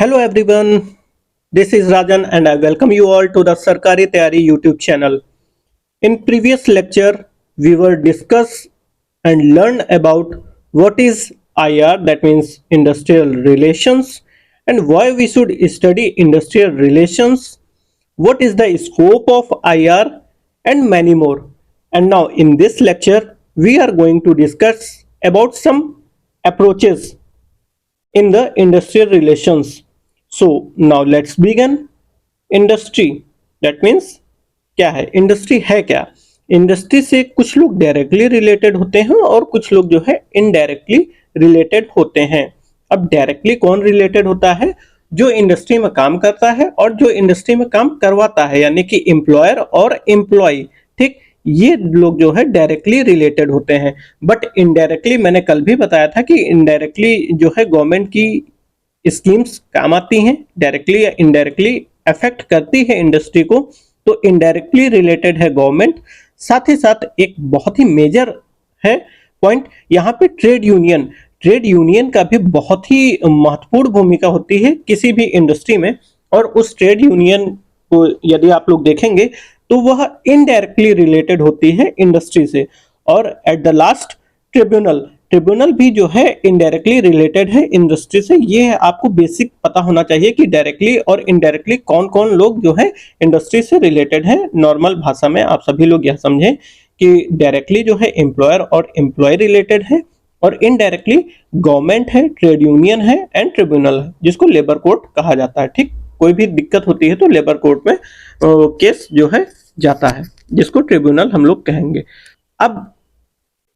Hello everyone, this is Rajan and I welcome you all to the Sarkari Tayari YouTube channel. In previous lecture, we were discuss and learn about what is IR, that means industrial relations, and why we should study industrial relations, what is the scope of IR, and many more. And now in this lecture, we are going to discuss about some approaches in the industrial relations. So now let's begin. Industry that means क्या है, industry है क्या? Industry से कुछ लोग directly related होते हैं और कुछ लोग जो है इनडायरेक्टली रिलेटेड होते हैं. अब डायरेक्टली कौन रिलेटेड होता है? जो इंडस्ट्री में काम करता है और जो इंडस्ट्री में काम करवाता है, यानी कि एम्प्लॉयर और एम्प्लॉय. ठीक, ये लोग जो है डायरेक्टली रिलेटेड होते हैं. बट इनडायरेक्टली मैंने कल भी बताया था कि इनडायरेक्टली जो है गवर्नमेंट की स्कीम्स काम आती हैं, डायरेक्टली या इनडायरेक्टली अफेक्ट करती है इंडस्ट्री को, तो इनडायरेक्टली रिलेटेड है गवर्नमेंट. साथ ही साथ एक बहुत ही मेजर है पॉइंट यहाँ पे ट्रेड यूनियन. ट्रेड यूनियन का भी बहुत ही महत्वपूर्ण भूमिका होती है किसी भी इंडस्ट्री में, और उस ट्रेड यूनियन को यदि आप लोग देखेंगे तो वह इनडायरेक्टली रिलेटेड होती है इंडस्ट्री से. और at the last tribunal, tribunal भी जो है इनडायरेक्टली रिलेटेड है इंडस्ट्री से. ये है, आपको बेसिक पता होना चाहिए कि डायरेक्टली और इनडायरेक्टली कौन कौन लोग जो है इंडस्ट्री से रिलेटेड है. नॉर्मल भाषा में आप सभी लोग यह समझें कि डायरेक्टली जो है एम्प्लॉयर और एम्प्लॉय रिलेटेड है, और इनडायरेक्टली गवर्नमेंट है, ट्रेड यूनियन है एंड ट्रिब्यूनल है, जिसको लेबर कोर्ट कहा जाता है. ठीक, कोई भी दिक्कत होती है तो लेबर कोर्ट में केस जो है जाता है, जिसको ट्रिब्यूनल हम लोग कहेंगे. अब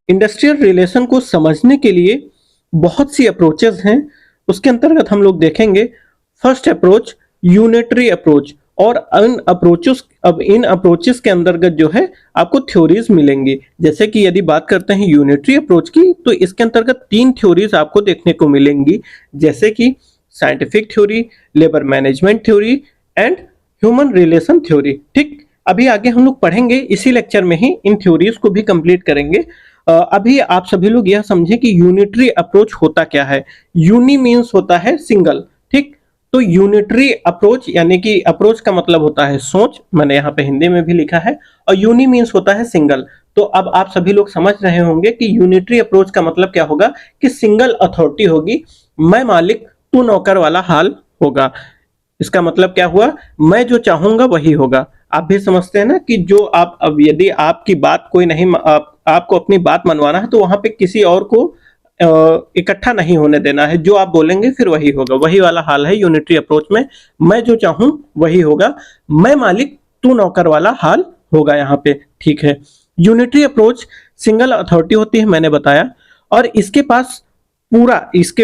इंडस्ट्रियल रिलेशन को समझने के लिए बहुत सी अप्रोचेस हैं. उसके अंतर्गत हम लोग देखेंगे फर्स्ट अप्रोच यूनिटरी अप्रोच. और इन अप्रोचेस के अंतर्गत जो है आपको थ्योरीज मिलेंगी. जैसे कि यदि बात करते हैं यूनिटरी अप्रोच की, तो इसके अंतर्गत 3 थ्योरीज आपको देखने को मिलेंगी, जैसे कि scientific theory, labour management theory and human relation theory. ठीक, अभी आगे हम लोग पढ़ेंगे, इसी लेक्चर में ही इन थ्योरीज को भी कंप्लीट करेंगे. अभी आप सभी लोग यह समझें कि यूनिटरी अप्रोच होता क्या है. यूनि मीन्स होता है सिंगल. ठीक, तो यूनिटरी अप्रोच यानी कि अप्रोच का मतलब होता है सोच, मैंने यहाँ पे हिंदी में भी लिखा है, और यूनि मीन्स होता है सिंगल. तो अब आप सभी लोग समझ रहे होंगे कि यूनिटरी अप्रोच का मतलब क्या होगा, कि सिंगल अथॉरिटी होगी, मैं मालिक तू नौकर वाला हाल होगा. इसका मतलब क्या हुआ, मैं जो चाहूंगा वही होगा. आप भी समझते हैं ना कि जो आप, अब यदि आपकी बात कोई नहीं, आपको अपनी बात मनवाना है तो वहां पे किसी और को इकट्ठा नहीं होने देना है. जो आप बोलेंगे फिर वही होगा. वही वाला हाल है यूनिटरी अप्रोच में, मैं जो चाहूं वही होगा, मैं मालिक तू नौकर वाला हाल होगा यहाँ पे. ठीक है, यूनिटरी अप्रोच सिंगल अथॉरिटी होती है, मैंने बताया, और इसके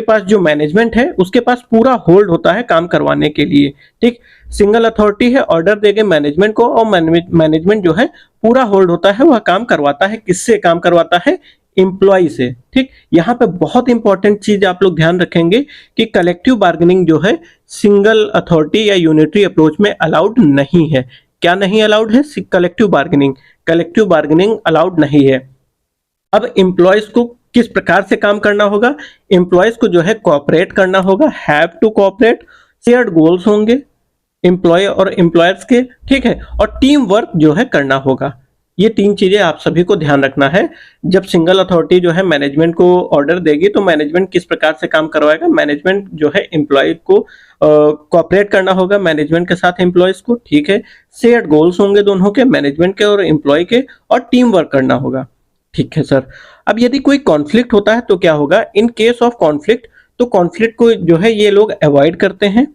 पास जो मैनेजमेंट है उसके पास पूरा होल्ड होता है काम करवाने के लिए. ठीक, सिंगल अथॉरिटी है, ऑर्डर देगे मैनेजमेंट को, और मैनेजमेंट जो है पूरा होल्ड होता है, वह काम करवाता है. किससे काम करवाता है? एम्प्लॉय से. ठीक, यहाँ पे बहुत इंपॉर्टेंट चीज आप लोग ध्यान रखेंगे कि कलेक्टिव बार्गेनिंग जो है सिंगल अथॉरिटी या यूनिटरी अप्रोच में अलाउड नहीं है. क्या नहीं अलाउड है? कलेक्टिव बार्गेनिंग अलाउड नहीं है. अब एम्प्लॉयज को किस प्रकार से काम करना होगा? एम्प्लॉयज को जो है कोऑपरेट करना होगा, have to cooperate, shared goals होंगे एम्प्लॉय और एम्प्लॉयर्स के. ठीक है, और टीम वर्क जो है करना होगा. ये 3 चीजें आप सभी को ध्यान रखना है. जब सिंगल अथॉरिटी जो है मैनेजमेंट को ऑर्डर देगी तो मैनेजमेंट किस प्रकार से काम करवाएगा? मैनेजमेंट जो है एम्प्लॉय को कोऑपरेट करना होगा मैनेजमेंट के साथ एम्प्लॉयज को. ठीक है, शेयर्ड गोल्स होंगे दोनों के, मैनेजमेंट के और एम्प्लॉय के, और टीम वर्क करना होगा. ठीक है सर. अब यदि कोई कॉन्फ्लिक्ट होता है तो क्या होगा? इन केस ऑफ कॉन्फ्लिक्ट, तो कॉन्फ्लिक्ट को जो है ये लोग अवॉइड करते हैं.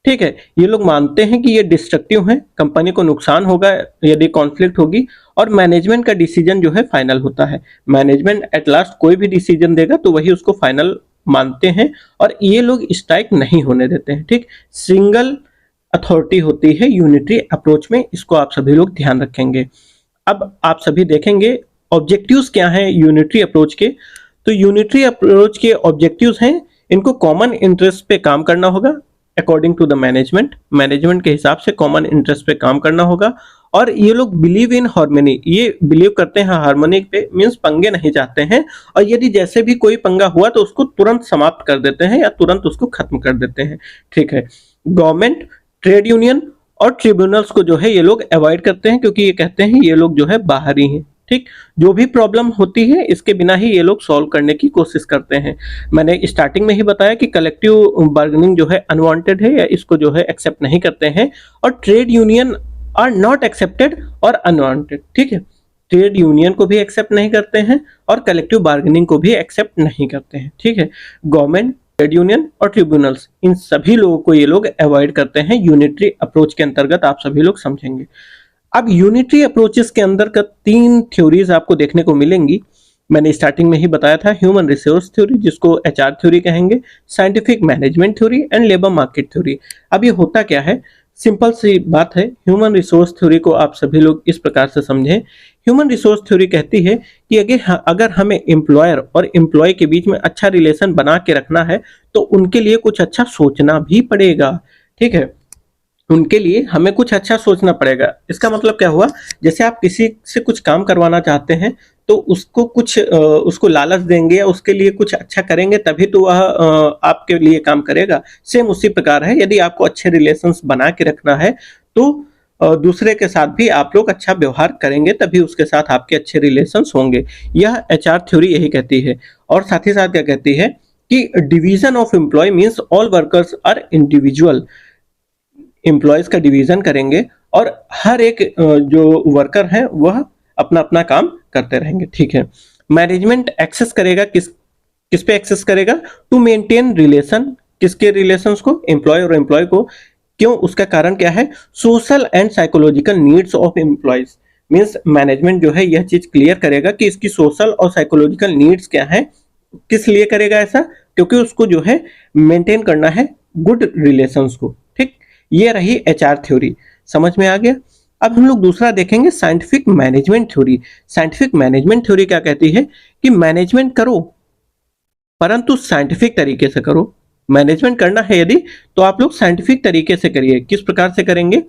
ठीक है, ये लोग मानते हैं कि ये डिस्ट्रक्टिव है, कंपनी को नुकसान होगा यदि कॉन्फ्लिक्ट होगी, और मैनेजमेंट का डिसीजन जो है फाइनल होता है. मैनेजमेंट एट लास्ट कोई भी डिसीजन देगा तो वही उसको फाइनल मानते हैं, और ये लोग स्ट्राइक नहीं होने देते हैं. ठीक, सिंगल अथॉरिटी होती है यूनिटरी अप्रोच में, इसको आप सभी लोग ध्यान रखेंगे. अब आप सभी देखेंगे ऑब्जेक्टिव्स क्या हैं यूनिटरी अप्रोच के. तो यूनिटरी अप्रोच के ऑब्जेक्टिव्स हैं, इनको कॉमन इंटरेस्ट पे काम करना होगा, according to the management, management के हिसाब से कॉमन इंटरेस्ट पे काम करना होगा। और ये लोग बिलीव इन हार्मनी, ये बिलीव करते हैं हार्मनी पे, मीन्स पंगे नहीं चाहते हैं, और यदि जैसे भी कोई पंगा हुआ तो उसको तुरंत समाप्त कर देते हैं या तुरंत उसको खत्म कर देते हैं। ठीक है। गवर्नमेंट, ट्रेड यूनियन और ट्रिब्यूनल्स को जो है ये लोग अवॉइड करते हैं, क्योंकि ये कहते हैं ये लोग जो है बाहरी हैं। ठीक, जो भी प्रॉब्लम होती है इसके बिना ही ये लोग सॉल्व करने की कोशिश करते हैं। मैंने स्टार्टिंग में ही बताया कि कलेक्टिव बार्गेनिंग जो है अनवांटेड है, या इसको जो है एक्सेप्ट नहीं करते हैं, और trade union are not accepted और अनवांटेड। ठीक है, ट्रेड यूनियन को भी एक्सेप्ट नहीं करते हैं और कलेक्टिव बार्गेनिंग को भी एक्सेप्ट नहीं करते हैं। ठीक है, गवर्नमेंट, ट्रेड यूनियन और ट्रिब्यूनल्स, इन सभी लोगों को ये लोग अवॉइड करते हैं यूनिटरी अप्रोच के अंतर्गत, आप सभी लोग समझेंगे। अब यूनिटरी अप्रोचेस के अंदर का 3 थ्योरीज आपको देखने को मिलेंगी। मैंने स्टार्टिंग में ही बताया था, ह्यूमन रिसोर्स थ्योरी जिसको एचआर थ्योरी कहेंगे, scientific management theory and labour market theory. अब ये होता क्या है, सिंपल सी बात है। ह्यूमन रिसोर्स थ्योरी को आप सभी लोग इस प्रकार से समझें। ह्यूमन रिसोर्स थ्योरी कहती है कि अगर हमें एम्प्लॉयर और एम्प्लॉय के बीच में अच्छा रिलेशन बना के रखना है तो उनके लिए कुछ अच्छा सोचना भी पड़ेगा। ठीक है, उनके लिए हमें कुछ अच्छा सोचना पड़ेगा। इसका मतलब क्या हुआ, जैसे आप किसी से कुछ काम करवाना चाहते हैं तो उसको लालच देंगे या उसके लिए कुछ अच्छा करेंगे, तभी तो वह आपके लिए काम करेगा। सेम उसी प्रकार है, यदि आपको अच्छे रिलेशंस बना के रखना है तो दूसरे के साथ भी आप लोग अच्छा व्यवहार करेंगे, तभी उसके साथ आपके अच्छे रिलेशंस होंगे। यह एचआर थ्योरी यही कहती है। और साथ ही साथ क्या कहती है कि division of employ means all workers are individual. Employees का डिवीजन करेंगे और हर एक जो वर्कर है वह अपना अपना काम करते रहेंगे। ठीक है, मैनेजमेंट एक्सेस करेगा किस पे एक्सेस करेगा, टू मेंटेन रिलेशन, किसके रिलेशंस को, एम्प्लॉय और एम्प्लॉय को। क्यों, उसका कारण क्या है, social and psychological needs of employees. Means management जो है यह चीज क्लियर करेगा कि इसकी सोशल और साइकोलॉजिकल नीड्स क्या है। किस लिए करेगा ऐसा, क्योंकि उसको जो है मेंटेन करना है गुड रिलेशंस को। ठीक, ये रही एचआर थ्योरी, समझ में आ गया। अब हम लोग दूसरा देखेंगे, scientific management theory. Scientific management theory क्या कहती है कि मैनेजमेंट करो परंतु साइंटिफिक तरीके से करो। मैनेजमेंट करना है यदि तो आप लोग साइंटिफिक तरीके से करिए। किस प्रकार से करेंगे,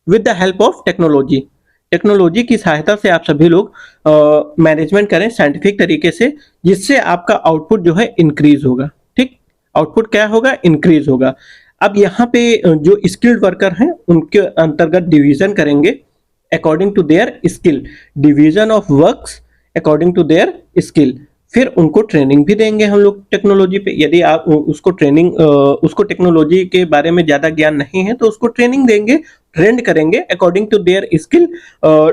with the help of technology. Technology की सहायता से आप सभी लोग मैनेजमेंट करें साइंटिफिक तरीके से, जिससे आपका आउटपुट जो है इंक्रीज होगा। ठीक, आउटपुट क्या होगा, इंक्रीज होगा। अब यहाँ पे जो स्किल्ड वर्कर हैं उनके अंतर्गत डिवीजन करेंगे according to their skill, division of works according to their skill. फिर उनको ट्रेनिंग भी देंगे हम लोग टेक्नोलॉजी पे। यदि आप उसको टेक्नोलॉजी के बारे में ज्यादा ज्ञान नहीं है तो उसको ट्रेनिंग देंगे, ट्रेंड करेंगे according to their skill,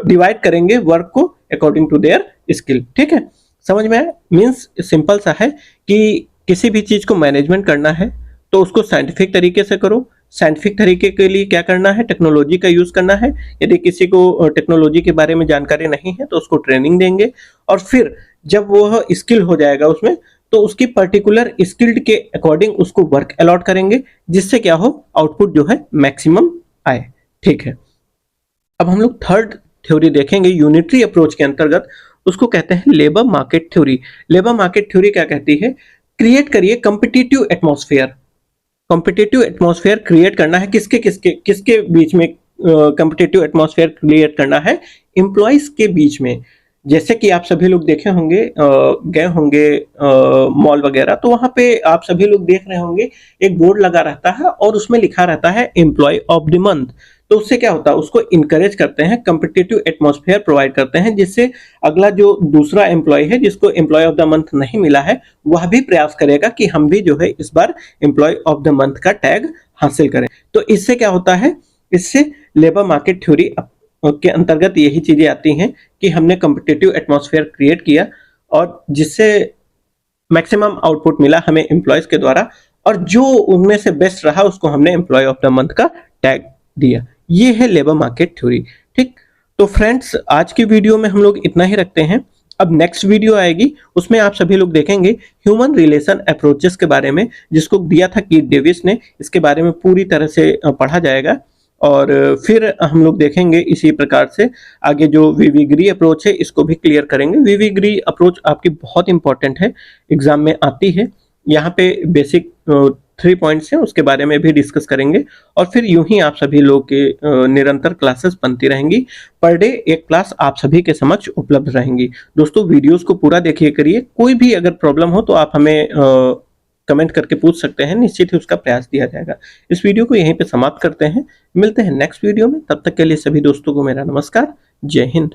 divide करेंगे वर्क को अकॉर्डिंग टू देयर स्किल। ठीक है, समझ में आया। मीन्स सिंपल सा है कि किसी भी चीज को मैनेजमेंट करना है तो उसको साइंटिफिक तरीके से करो। साइंटिफिक तरीके के लिए क्या करना है, टेक्नोलॉजी का यूज करना है। यदि किसी को टेक्नोलॉजी के बारे में जानकारी नहीं है तो उसको ट्रेनिंग देंगे, और फिर जब वो स्किल हो जाएगा उसमें तो उसकी पर्टिकुलर स्किल्ड के अकॉर्डिंग उसको वर्क अलॉट करेंगे, जिससे क्या हो, आउटपुट जो है मैक्सिमम आए। ठीक है, अब हम लोग थर्ड थ्योरी देखेंगे यूनिटरी अप्रोच के अंतर्गत, उसको कहते हैं labour market theory. Labour market theory क्या कहती है, क्रिएट करिए competitive atmosphere. Competitive atmosphere create करना है किसके बीच में, कॉम्पिटिटिव एटमॉस्फेयर क्रिएट करना है एम्प्लॉइज के बीच में। जैसे कि आप सभी लोग देखे होंगे, गए होंगे मॉल वगैरह, तो वहां पे आप सभी लोग देख रहे होंगे एक बोर्ड लगा रहता है और उसमें लिखा रहता है एम्प्लॉय ऑफ द मंथ। तो उससे क्या होता है, उसको इनकरेज करते हैं, कॉम्पिटिटिव एटमॉस्फेयर प्रोवाइड करते हैं, जिससे अगला जो दूसरा एम्प्लॉय है जिसको एम्प्लॉय ऑफ द मंथ नहीं मिला है वह भी प्रयास करेगा कि हम भी जो है इस बार एम्प्लॉय ऑफ द मंथ का टैग हासिल करें। तो इससे क्या होता है, इससे लेबर मार्केट थ्योरी के अंतर्गत यही चीजें आती हैं कि हमने कॉम्पिटिटिव एटमॉस्फेयर क्रिएट किया और जिससे मैक्सिमम आउटपुट मिला हमें एम्प्लॉयज के द्वारा, और जो उनमें से बेस्ट रहा उसको हमने एम्प्लॉय ऑफ द मंथ का टैग दिया। ये है लेबर मार्केट थ्योरी। ठीक, तो फ्रेंड्स आज की वीडियो में हम लोग इतना ही रखते हैं। अब नेक्स्ट वीडियो आएगी, उसमें आप सभी लोग देखेंगे ह्यूमन रिलेशन अप्रोचेस के बारे में, जिसको दिया था कीथ डेविस ने। इसके बारे में पूरी तरह से पढ़ा जाएगा और फिर हम लोग देखेंगे इसी प्रकार से आगे जो विविग्री अप्रोच है इसको भी क्लियर करेंगे। विविग्री अप्रोच आपकी बहुत इंपॉर्टेंट है, एग्जाम में आती है। यहाँ पे बेसिक 3 पॉइंट्स हैं उसके बारे में भी डिस्कस करेंगे और फिर यूं ही आप सभी लोग के निरंतर क्लासेस बनती रहेंगी। पर डे एक क्लास आप सभी के समक्ष उपलब्ध रहेंगी। दोस्तों वीडियोस को पूरा देखिए करिए, कोई भी अगर प्रॉब्लम हो तो आप हमें कमेंट करके पूछ सकते हैं, निश्चित ही उसका प्रयास दिया जाएगा। इस वीडियो को यहीं पे समाप्त करते हैं, मिलते हैं नेक्स्ट वीडियो में, तब तक के लिए सभी दोस्तों को मेरा नमस्कार, जय हिंद।